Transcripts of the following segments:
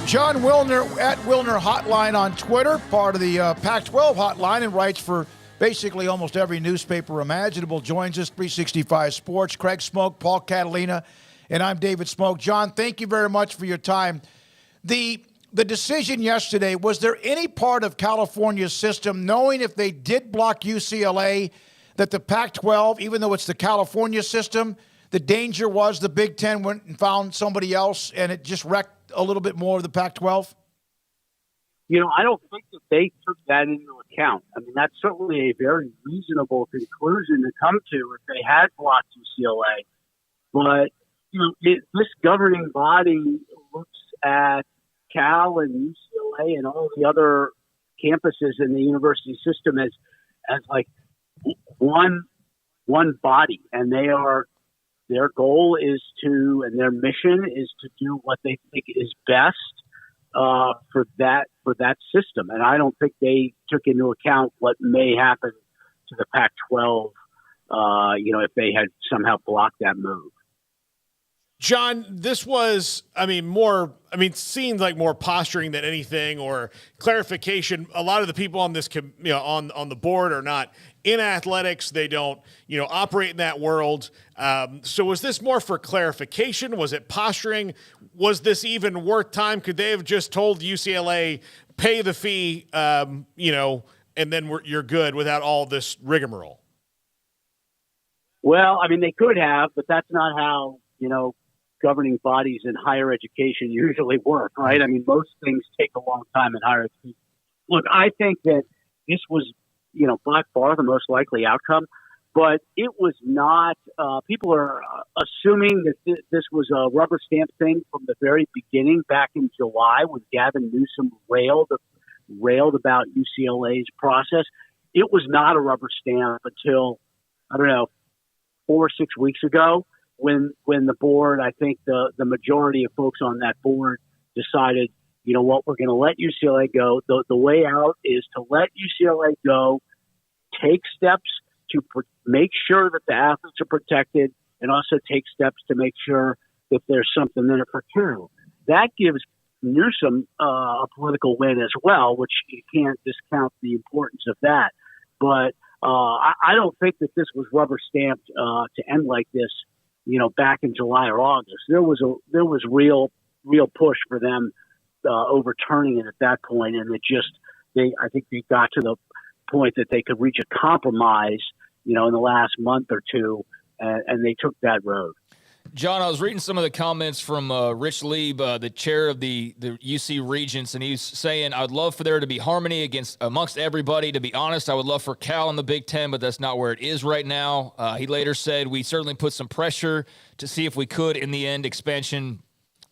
Jon Wilner at Wilner Hotline on Twitter, part of the Pac-12 Hotline, and writes for basically almost every newspaper imaginable. Joins us, 365 Sports. Craig Smoak, Paul Catalina, and I'm David Smoak. Jon, thank you very much for your time. The decision yesterday, was there any part of California's system, knowing if they did block UCLA, that the Pac-12, even though it's the California system, the danger was the Big Ten went and found somebody else and it just wrecked a little bit more of the Pac-12? I don't think that they took that into account. I mean, that's certainly a very reasonable conclusion to come to if they had blocked UCLA. But, this governing body looks at Cal and UCLA and all the other campuses in the university system as like one body, and their goal is to, and their mission is to do what they think is best for that system. And I don't think they took into account what may happen to the Pac-12, if they had somehow blocked that move. Jon, this was, seemed like more posturing than anything, or clarification. A lot of the people on this, on the board are not in athletics. They don't, operate in that world. So was this more for clarification? Was it posturing? Was this even worth time? Could they have just told UCLA, pay the fee, and then you're good without all this rigmarole? Well, they could have, but that's not how, governing bodies in higher education usually work, right? Most things take a long time in higher education. Look, I think that this was, by far the most likely outcome, but it was not. People are assuming that this was a rubber stamp thing from the very beginning, back in July, when Gavin Newsom railed about UCLA's process. It was not a rubber stamp until, 4 or 6 weeks ago, when the board, I think the majority of folks on that board decided, we're going to let UCLA go. The way out is to let UCLA go, take steps to make sure that the athletes are protected, and also take steps to make sure that there's something in it for Carroll. That gives Newsom a political win as well, which you can't discount the importance of that. But I don't think that this was rubber stamped to end like this. Back in July or August, there was real push for them overturning it at that point, and I think they got to the point that they could reach a compromise, in the last month or two, and they took that road. Jon, I was reading some of the comments from Rich Lieb, the chair of the UC Regents, and he's saying, I'd love for there to be harmony amongst everybody. To be honest, I would love for Cal in the Big Ten, but that's not where it is right now. He later said, we certainly put some pressure to see if we could. In the end, expansion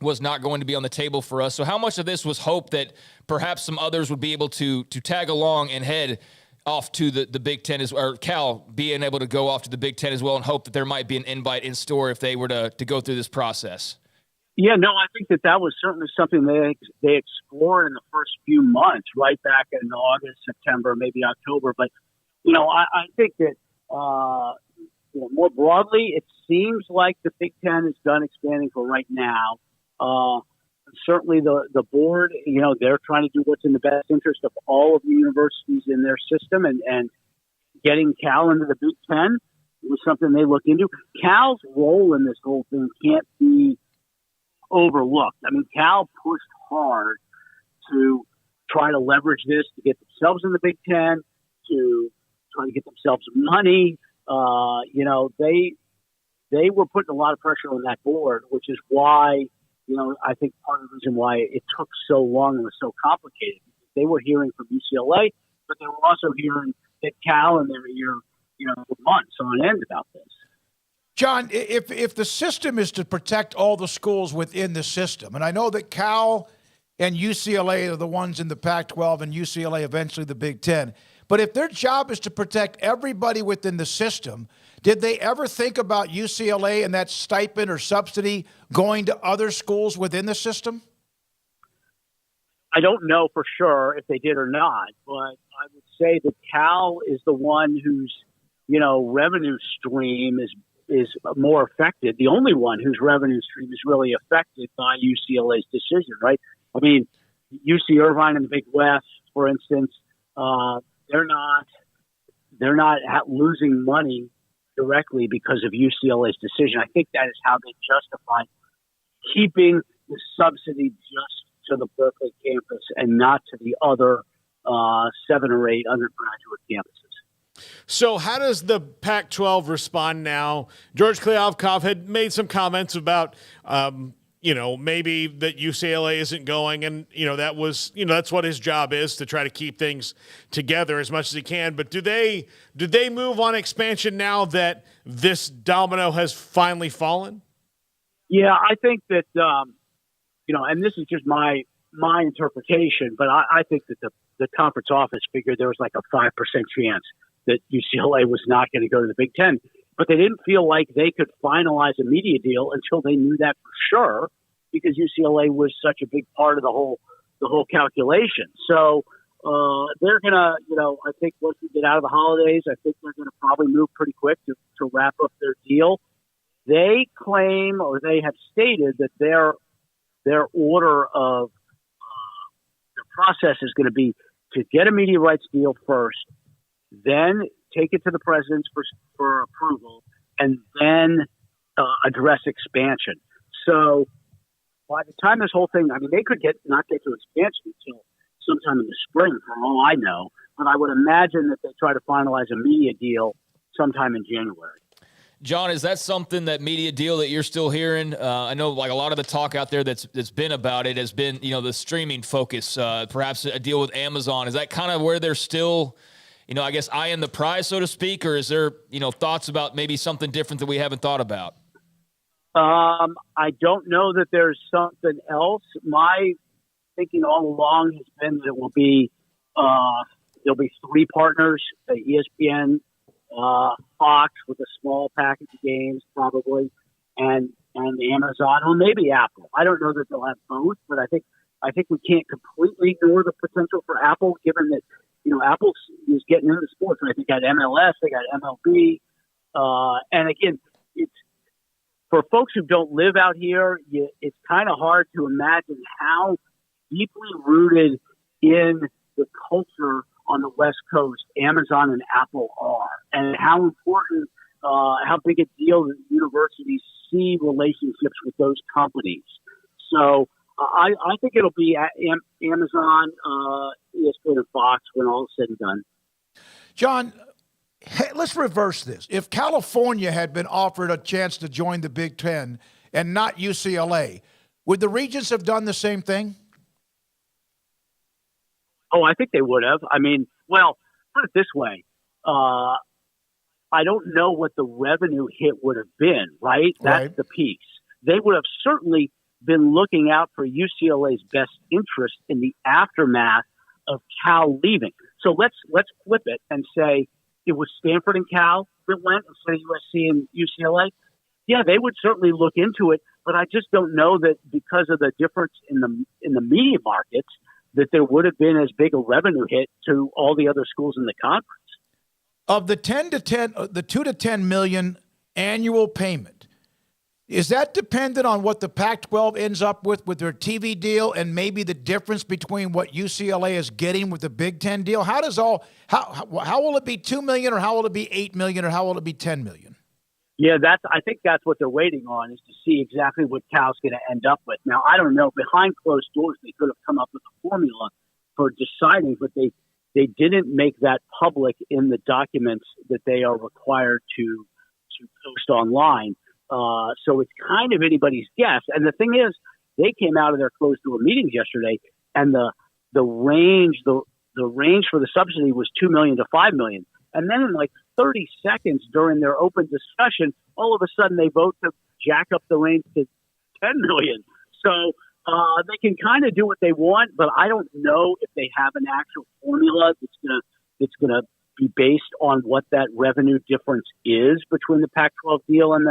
was not going to be on the table for us. So how much of this was hope that perhaps some others would be able to tag along and head off to the Big Ten, or Cal being able to go off to the Big Ten as well, and hope that there might be an invite in store if they were to go through this process? Yeah, no, I think that was certainly something they explored in the first few months, right back in August, September, maybe October. But, I think that, more broadly, it seems like the Big Ten is done expanding for right now. Certainly the board, they're trying to do what's in the best interest of all of the universities in their system, and getting Cal into the Big Ten was something they looked into. Cal's role in this whole thing can't be overlooked. Cal pushed hard to try to leverage this to get themselves in the Big Ten, to try to get themselves money. They were putting a lot of pressure on that board, which is why, I think part of the reason why it took so long and was so complicated. They were hearing from UCLA, but they were also hearing that Cal, and they were hearing, for months on end about this. Jon, if the system is to protect all the schools within the system, and I know that Cal and UCLA are the ones in the Pac-12 and UCLA eventually the Big Ten, but if their job is to protect everybody within the system, did they ever think about UCLA and that stipend or subsidy going to other schools within the system? I don't know for sure if they did or not, but I would say that Cal is the one whose, revenue stream is more affected. The only one whose revenue stream is really affected by UCLA's decision, right? I mean, UC Irvine in the Big West, for instance, they're not losing money directly because of UCLA's decision. I think that is how they justify keeping the subsidy just to the Berkeley campus and not to the other 7 or 8 undergraduate campuses. So how does the Pac-12 respond now? George Kliavkoff had made some comments about, maybe that UCLA isn't going, and that was, that's what his job is, to try to keep things together as much as he can. But do they move on expansion now that this domino has finally fallen? Yeah, I think that and this is just my interpretation, but I think that the conference office figured there was like a 5% chance that UCLA was not going to go to the Big Ten. But they didn't feel like they could finalize a media deal until they knew that for sure, because UCLA was such a big part of the whole calculation. So they're gonna, I think once we get out of the holidays, I think they're gonna probably move pretty quick to wrap up their deal. They claim, or they have stated, that their order of the process is going to be to get a media rights deal first, then take it to the president for approval, and then address expansion. So by the time this whole thing, I mean, they could not get to expansion until sometime in the spring, for all I know. But I would imagine that they try to finalize a media deal sometime in January. John, is that something, that media deal, that you're still hearing? I know, like, a lot of the talk out there that's been about it has been, the streaming focus, perhaps a deal with Amazon. Is that kind of where they're still, I guess, eyeing the prize, so to speak, or is there, thoughts about maybe something different that we haven't thought about? I don't know that there's something else. My thinking all along has been that it will be, there'll be 3 partners, ESPN, Fox with a small package of games probably, and Amazon, or maybe Apple. I don't know that they'll have both, but I think we can't completely ignore the potential for Apple, given that Apple is getting into sports. I think they got MLS, they got MLB, and again, it's for folks who don't live out here. It's kind of hard to imagine how deeply rooted in the culture on the West Coast Amazon and Apple are, and how important, how big a deal that universities see relationships with those companies. So I think it'll be Amazon, ESPN, and Fox when all is said and done. John, let's reverse this. If California had been offered a chance to join the Big Ten and not UCLA, would the Regents have done the same thing? Oh, I think they would have. I mean, well, put it this way. I don't know what the revenue hit would have been, right? That's the piece. They would have certainly been looking out for UCLA's best interest in the aftermath of Cal leaving. So let's flip it and say it was Stanford and Cal that went instead of USC and UCLA. Yeah, they would certainly look into it, but I just don't know that because of the difference in the media markets that there would have been as big a revenue hit to all the other schools in the conference. Of the 2 to 10 million annual payment, is that dependent on what the Pac-12 ends up with their TV deal, and maybe the difference between what UCLA is getting with the Big Ten deal? How will it be 2 million, or how will it be 8 million, or how will it be 10 million? Yeah, I think that's what they're waiting on, is to see exactly what Cal's going to end up with. Now, I don't know. Behind closed doors, they could have come up with a formula for deciding, but they didn't make that public in the documents that they are required to post online. So it's kind of anybody's guess. And the thing is, they came out of their closed door meetings yesterday, and the range for the subsidy was 2 million to 5 million. And then in like 30 seconds during their open discussion, all of a sudden they vote to jack up the range to 10 million. So they can kind of do what they want, but I don't know if they have an actual formula that's gonna be based on what that revenue difference is between the Pac-12 deal and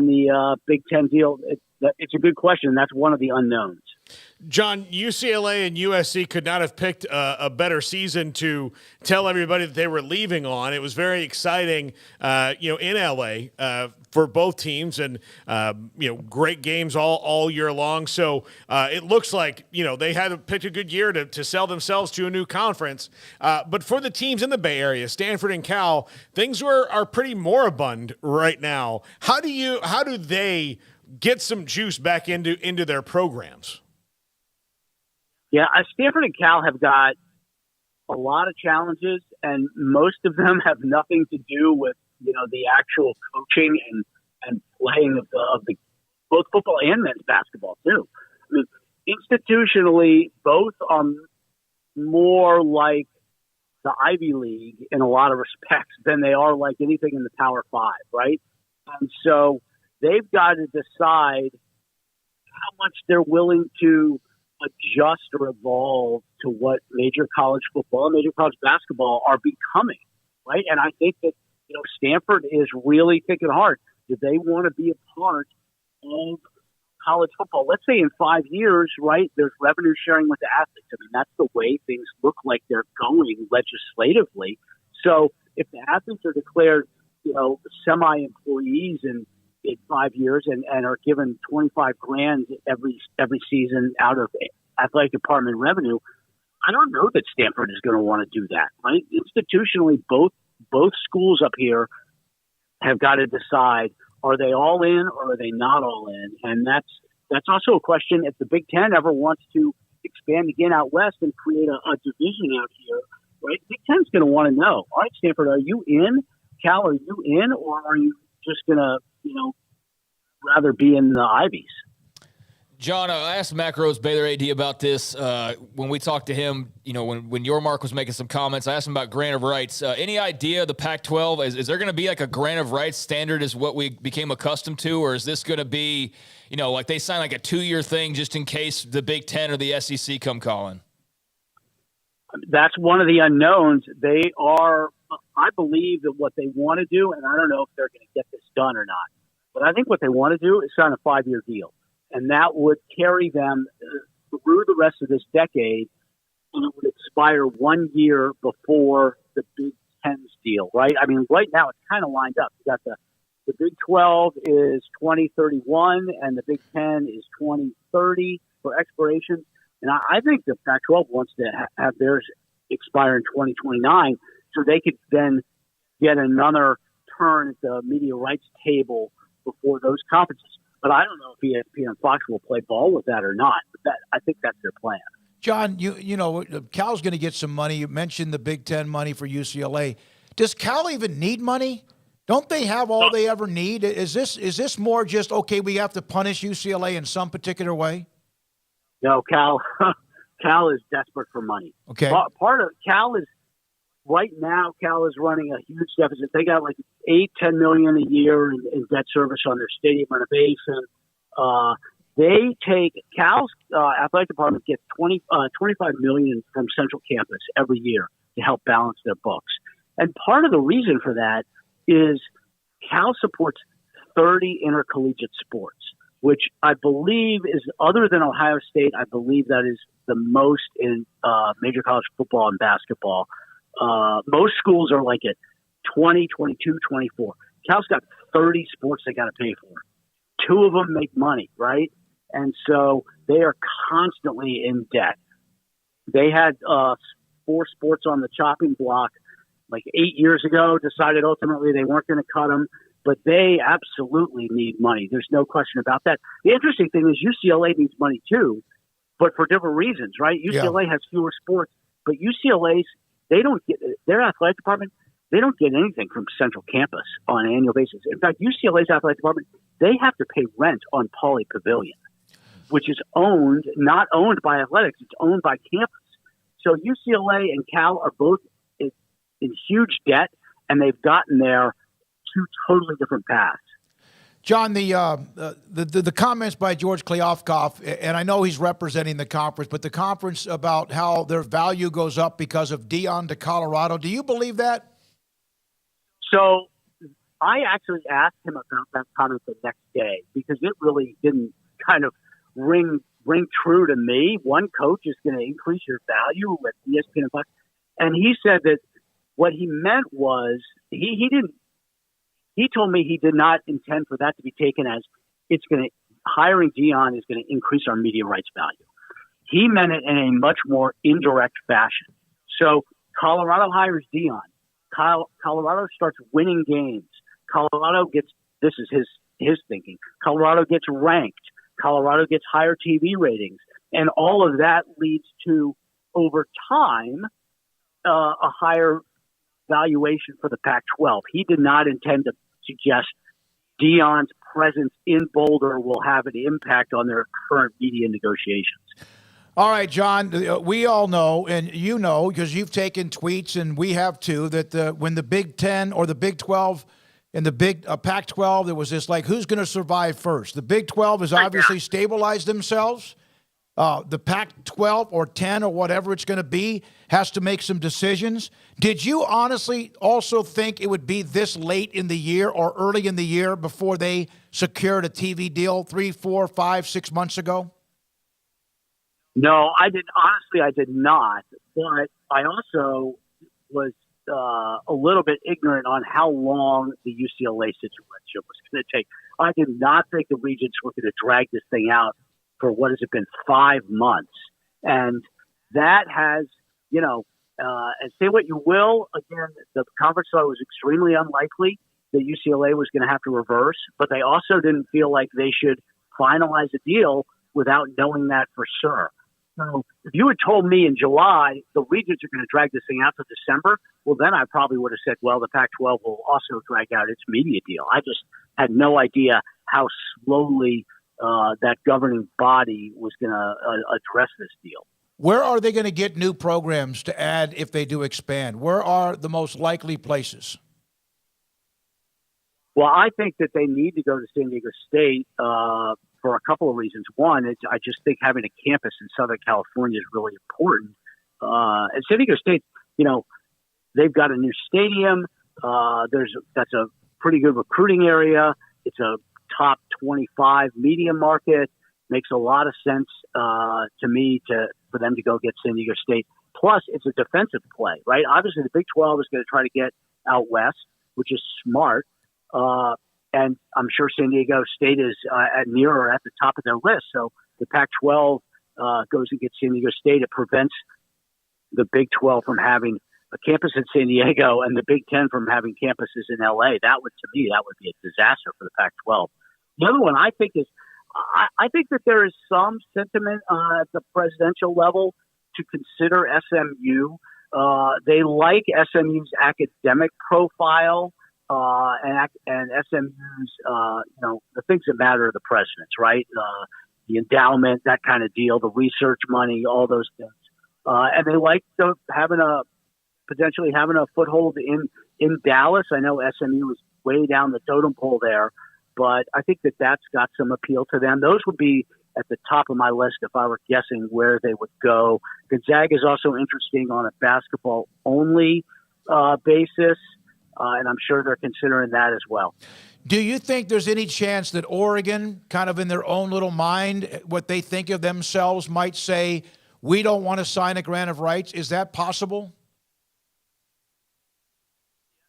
the Big Ten deal. It's a good question, and that's one of the unknowns. John, UCLA and USC could not have picked a better season to tell everybody that they were leaving on. It was very exciting, in LA for both teams, and great games all year long. So it looks like they had to pick a good year to sell themselves to a new conference. But for the teams in the Bay Area, Stanford and Cal, things are pretty moribund right now. How do they get some juice back into their programs? Yeah, Stanford and Cal have got a lot of challenges, and most of them have nothing to do with the actual coaching and playing of the both football and men's basketball too. I mean, institutionally, both are more like the Ivy League in a lot of respects than they are like anything in the Power Five, right? And so they've got to decide how much they're willing to adjust or evolve to what major college football and major college basketball are becoming, right? And I think that, Stanford is really thinking hard. Do they want to be a part of college football? Let's say in 5 years, right, there's revenue sharing with the athletes. I mean, that's the way things look like they're going legislatively. So if the athletes are declared, semi-employees in 5 years and are given $25,000 every season out of athletic department revenue, I don't know that Stanford is going to want to do that, right? Institutionally, both schools up here have got to decide, are they all in or are they not all in? And that's also a question if the Big Ten ever wants to expand again out west and create a division out here, right? Big Ten's going to want to know, all right, Stanford, are you in? Cal, are you in? Or are you just going to, rather be in the Ivies? John, I asked Mac Rose, Baylor AD, about this when we talked to him, when your Mark was making some comments. I asked him about grant of rights. Any idea the Pac-12, is there going to be like a grant of rights standard as what we became accustomed to, or is this going to be, like they sign like a 2-year thing just in case the Big Ten or the SEC come calling? That's one of the unknowns. I believe that what they want to do, and I don't know if they're going to get this done or not, but I think what they want to do is sign a 5-year deal. And that would carry them through the rest of this decade, and it would expire 1 year before the Big Ten's deal, right? I mean, right now it's kind of lined up. You got the Big 12 is 2031, and the Big 10 is 2030 for expiration. And I think the Pac-12 wants to have theirs expire in 2029, so they could then get another turn at the media rights table before those conferences. But I don't know if ESPN and Fox will play ball with that or not. But I think that's their plan. John, Cal's going to get some money. You mentioned the Big Ten money for UCLA. Does Cal even need money? Don't they have all they ever need? Is this more just, okay, we have to punish UCLA in some particular way? No, Cal is desperate for money. Okay. Part of Cal is right now. Cal is running a huge deficit. They got like $8-10 million a year in debt service on their stadium renovation. They take Cal's athletic department gets $25 million from Central Campus every year to help balance their books. And part of the reason for that is Cal supports 30 intercollegiate sports, which I believe is, other than Ohio State, I believe that is the most in major college football and basketball. Most schools are like at 20, 22, 24. Cal's got 30 sports they got to pay for. 2 of them make money, right? And so they are constantly in debt. They had 4 sports on the chopping block like 8 years ago, decided ultimately they weren't going to cut them, but they absolutely need money. There's no question about that. The interesting thing is UCLA needs money too, but for different reasons, right? UCLA has fewer sports, but UCLA's, they don't get, their athletic department, they don't get anything from Central Campus on an annual basis. In fact, UCLA's athletic department, they have to pay rent on Pauley Pavilion, which is not owned by athletics, it's owned by campus. So UCLA and Cal are both in huge debt, and they've gotten there 2 totally different paths. John, the comments by George Kliavkoff, and I know he's representing the conference, but the conference about how their value goes up because of Dion to Colorado. Do you believe that? So I actually asked him about that comment the next day because it really didn't kind of ring true to me. One coach is going to increase your value with ESPN Plus. And he said that what he meant was he didn't he told me he did not intend for that to be taken as hiring Dion is going to increase our media rights value. He meant it in a much more indirect fashion. So Colorado hires Dion. Colorado starts winning games. Colorado gets, this is his thinking, Colorado gets ranked. Colorado gets higher TV ratings. And all of that leads to, over time, a higher valuation for the Pac-12. He did not intend to suggest Dion's presence in Boulder will have an impact on their current media negotiations. All right, John, we all know, and you know, because you've taken tweets, and we have too, that when the Big Ten or the Big 12 and the big Pac-12, there was this like, who's going to survive first? The Big 12 has obviously stabilized themselves. The Pac-12 or 10 or whatever it's going to be has to make some decisions. Did you honestly also think it would be this late in the year or early in the year before they secured a TV deal 3, 4, 5, 6 months ago? No, I did. Honestly, I did not. But I also was a little bit ignorant on how long the UCLA situation was going to take. I did not think the Regents were going to drag this thing out for what has it been, 5 months. And that has, and say what you will, again, the conference thought it was extremely unlikely that UCLA was going to have to reverse, but they also didn't feel like they should finalize a deal without knowing that for sure. So if you had told me in July the Regents are going to drag this thing out to December, well, then I probably would have said, well, the Pac-12 will also drag out its media deal. I just had no idea how slowly that governing body was going to address this deal. Where are they going to get new programs to add if they do expand? Where are the most likely places? Well, I think that they need to go to San Diego State for a couple of reasons. One, I just think having a campus in Southern California is really important. And San Diego State, they've got a new stadium. That's a pretty good recruiting area. It's a top 25 media market. Makes a lot of sense to me for them to go get San Diego State. Plus, it's a defensive play, right? Obviously, the Big 12 is going to try to get out west, which is smart. And I'm sure San Diego State is near or at the top of their list. So the Pac-12 goes and gets San Diego State. It prevents the Big 12 from having a campus in San Diego and the Big 10 from having campuses in LA. That would be a disaster for the Pac-12. The other one I think is, I think that there is some sentiment at the presidential level to consider SMU. They like SMU's academic profile and SMU's, the things that matter to the presidents, right? The endowment, that kind of deal, the research money, all those things. And they like potentially having a foothold in Dallas. I know SMU is way down the totem pole there, but I think that that's got some appeal to them. Those would be at the top of my list if I were guessing where they would go. Gonzaga is also interesting on a basketball-only basis, and I'm sure they're considering that as well. Do you think there's any chance that Oregon, kind of in their own little mind, what they think of themselves, might say, we don't want to sign a grant of rights? Is that possible?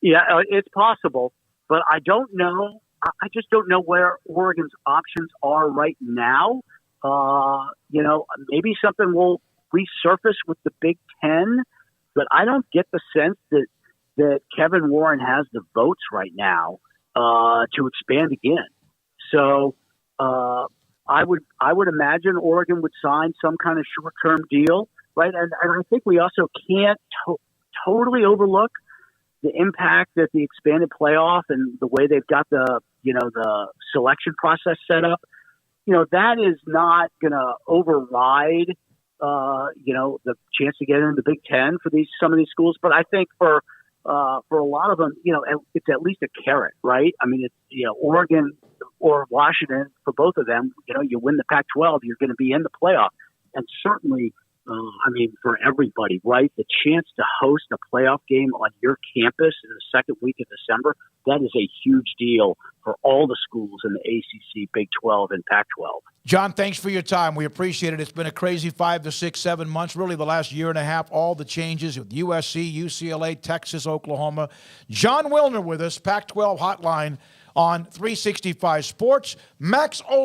Yeah, it's possible, but I don't know. I just don't know where Oregon's options are right now. Maybe something will resurface with the Big Ten, but I don't get the sense that Kevin Warren has the votes right now to expand again. So I would imagine Oregon would sign some kind of short-term deal, right? And I think we also can't totally overlook the impact that the expanded playoff and the way they've got the selection process set up, that is not going to override, the chance to get into the Big Ten for some of these schools. But I think for a lot of them, it's at least a carrot, right? I mean, it's, Oregon or Washington, for both of them, you win the Pac-12, you're going to be in the playoff. And certainly I mean, for everybody, right? The chance to host a playoff game on your campus in the second week of December, that is a huge deal for all the schools in the ACC, Big 12, and Pac-12. Jon, thanks for your time. We appreciate it. It's been a crazy 5 to 6, 7 months, really the last year and a half, all the changes with USC, UCLA, Texas, Oklahoma. Jon Wilner with us, Pac-12 Hotline on 365 Sports. Max Olson.